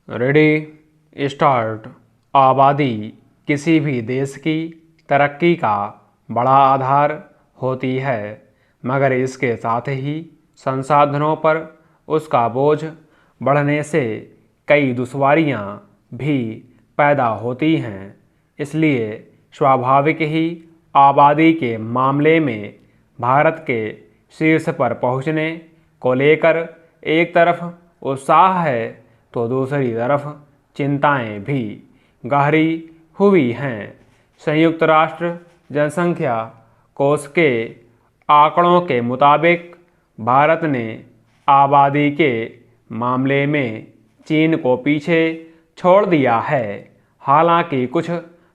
Ready start. आबादी किसी भी देश की तरक्की का बड़ा आधार होती है, मगर इसके साथ ही संसाधनों पर उसका बोझ बढ़ने से कई दुश्वारियां भी पैदा होती हैं। इसलिए स्वाभाविक ही आबादी के मामले में भारत के शीर्ष पर पहुंचने को लेकर एक तरफ उत्साह है तो दूसरी तरफ चिंताएं भी गहरी हुई हैं। संयुक्त राष्ट्र जनसंख्या कोष के आंकड़ों के मुताबिक भारत ने आबादी के मामले में चीन को पीछे छोड़ दिया है। हालांकि कुछ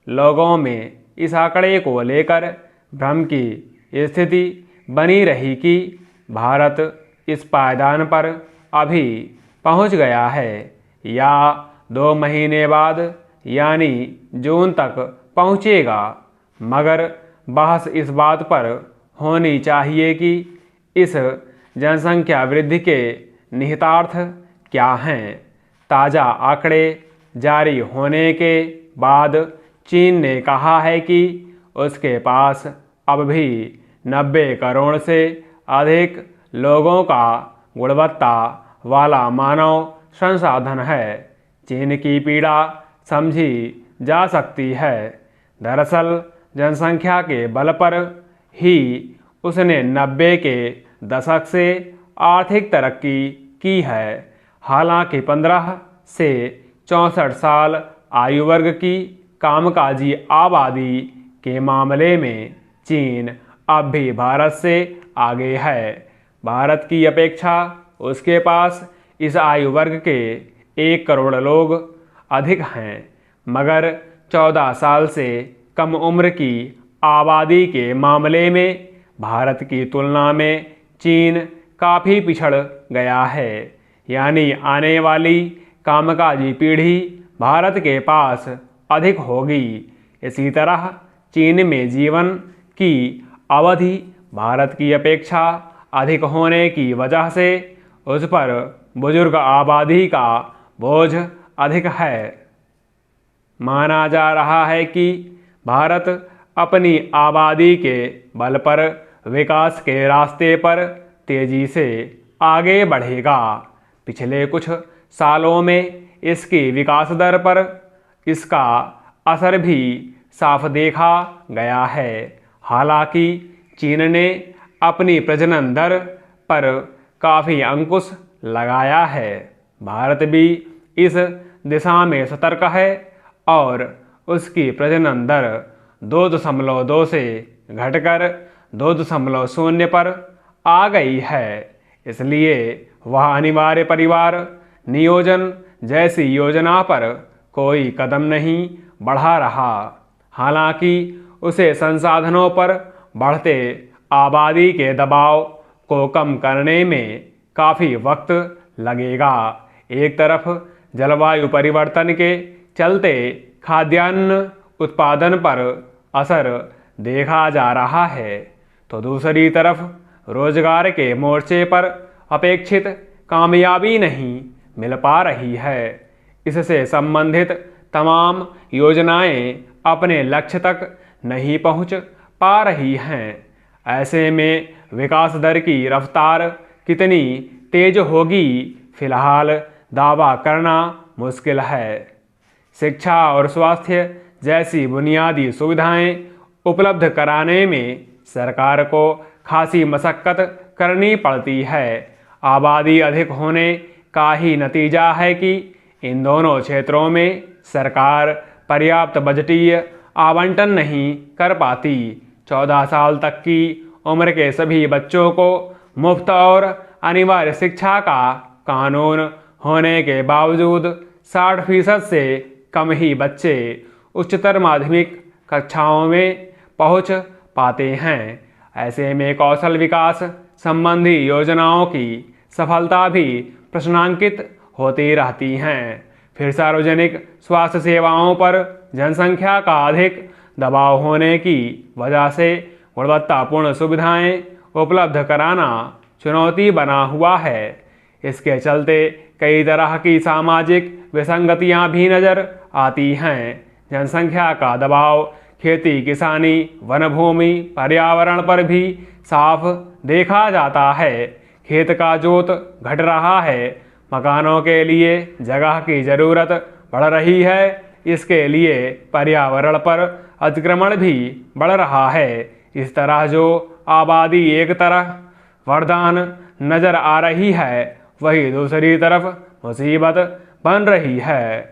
लोगों में इस आंकड़े को लेकर भ्रम की स्थिति बनी रही कि भारत इस पायदान पर अभी पहुंच गया है या 2 महीने बाद यानी जून तक पहुंचेगा। मगर बहस इस बात पर होनी चाहिए कि इस जनसंख्या वृद्धि के निहितार्थ क्या हैं। ताज़ा आंकड़े जारी होने के बाद चीन ने कहा है कि उसके पास अब भी 90 करोड़ से अधिक लोगों का गुणवत्ता वाला मानव संसाधन है। चीन की पीड़ा समझी जा सकती है। दरअसल जनसंख्या के बल पर ही उसने 90 के दशक से आर्थिक तरक्की की है। हालांकि 15 से 64 साल आयु वर्ग की कामकाजी आबादी के मामले में चीन अब भी भारत से आगे है। भारत की अपेक्षा उसके पास इस आयु वर्ग के 1 करोड़ लोग अधिक हैं, मगर 14 साल से कम उम्र की आबादी के मामले में भारत की तुलना में चीन काफ़ी पिछड़ गया है। यानी आने वाली कामकाजी पीढ़ी भारत के पास अधिक होगी। इसी तरह चीन में जीवन की अवधि भारत की अपेक्षा अधिक होने की वजह से उस पर बुजुर्ग आबादी का बोझ अधिक है। माना जा रहा है कि भारत अपनी आबादी के बल पर विकास के रास्ते पर तेजी से आगे बढ़ेगा। पिछले कुछ सालों में इसकी विकास दर पर इसका असर भी साफ देखा गया है। हालांकि चीन ने अपनी प्रजनन दर पर काफ़ी अंकुश लगाया है। भारत भी इस दिशा में सतर्क है और उसकी प्रजनन दर 2.2 से घटकर 2.0 पर आ गई है। इसलिए वह अनिवार्य परिवार नियोजन जैसी योजना पर कोई कदम नहीं बढ़ा रहा। हालांकि उसे संसाधनों पर बढ़ते आबादी के दबाव को कम करने में काफ़ी वक्त लगेगा। एक तरफ जलवायु परिवर्तन के चलते खाद्यान्न उत्पादन पर असर देखा जा रहा है, तो दूसरी तरफ रोजगार के मोर्चे पर अपेक्षित कामयाबी नहीं मिल पा रही है। इससे संबंधित तमाम योजनाएं अपने लक्ष्य तक नहीं पहुंच पा रही हैं। ऐसे में विकास दर की रफ्तार कितनी तेज होगी, फिलहाल दावा करना मुश्किल है। शिक्षा और स्वास्थ्य जैसी बुनियादी सुविधाएं उपलब्ध कराने में सरकार को खासी मशक्कत करनी पड़ती है। आबादी अधिक होने का ही नतीजा है कि इन दोनों क्षेत्रों में सरकार पर्याप्त बजटीय आवंटन नहीं कर पाती। 14 साल तक की उम्र के सभी बच्चों को मुफ्त और अनिवार्य शिक्षा का कानून होने के बावजूद 60% से कम ही बच्चे उच्चतर माध्यमिक कक्षाओं में पहुंच पाते हैं। ऐसे में कौशल विकास संबंधी योजनाओं की सफलता भी प्रश्नांकित होती रहती हैं। फिर सार्वजनिक स्वास्थ्य सेवाओं पर जनसंख्या का अधिक दबाव होने की वजह से गुणवत्तापूर्ण सुविधाएं उपलब्ध कराना चुनौती बना हुआ है। इसके चलते कई तरह की सामाजिक विसंगतियां भी नजर आती हैं। जनसंख्या का दबाव खेती किसानी वन भूमि पर्यावरण पर भी साफ देखा जाता है। खेत का जोत घट रहा है, मकानों के लिए जगह की ज़रूरत बढ़ रही है, इसके लिए पर्यावरण पर अतिक्रमण भी बढ़ रहा है। इस तरह जो आबादी एक तरफ वरदान नजर आ रही है, वही दूसरी तरफ मुसीबत बन रही है।